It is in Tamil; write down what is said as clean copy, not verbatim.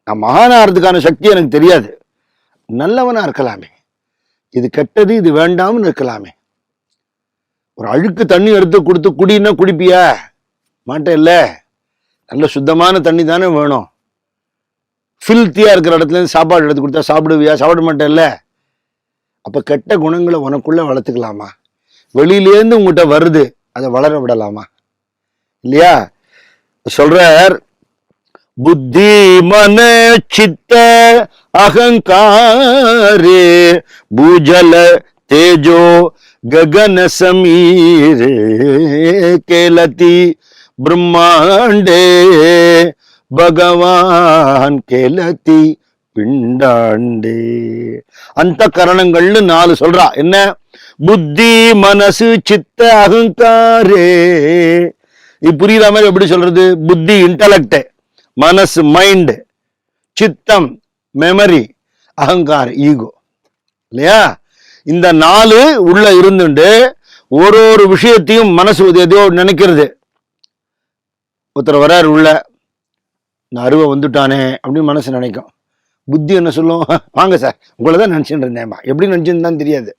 நான் மகானாகிறதுக்கான சக்தி எனக்கு தெரியாது, நல்லவனா இருக்கலாமே, இது கெட்டது இது வேண்டாம்னு இருக்கலாமே. ஒரு அழுக்கு தண்ணி எடுத்து கொடுத்து குடின்னா குடிப்பியா? மாட்டேல்ல. நல்ல சுத்தமான தண்ணி தானே வேணும். ஃபில்த்தியா இருக்கிற இடத்துல இருந்து சாப்பாடு எடுத்து கொடுத்தா சாப்பிடுவியா? சாப்பிட மாட்டேல்ல. அப்ப கெட்ட குணங்களை உனக்குள்ள வளர்த்துக்கலாமா? வெளியிலேருந்து உங்ககிட்ட வருது, அதை வளர விடலாமா? இல்லையா? சொல்றார், புத்தி மன சித்த அகங்காரே பூஜல தேஜோ ககன சமீரே கேலதி பிரம்மாண்டே பகவான் கேலதி பிண்டாண்டே. அந்த கரணங்கள்னு 4 சொல்றா. என்ன? புத்தி மனசு சித்த அகங்காரே. இது புரியுற மாதிரி எப்படி சொல்றது? புத்தி இன்டலெக்ட், மனசு மைண்ட், சித்தம் மெமரி, அகங்காரம் ஈகோ. இல்லையா? இந்த 4 உள்ள இருந்துட்டு ஒரு விஷயத்தையும் மனசு எதையோ நினைக்கிறது. ஒருத்தர் வராரு உள்ள, இந்த அருவை வந்துட்டானே அப்படின்னு மனசு நினைக்கும். புத்தி என்ன சொல்லும்? வாங்க சார், உங்களை தான் நினைச்சுட்டு இருந்தேன்மா. எப்படி நினைச்சுன்னு தான் தெரியாது.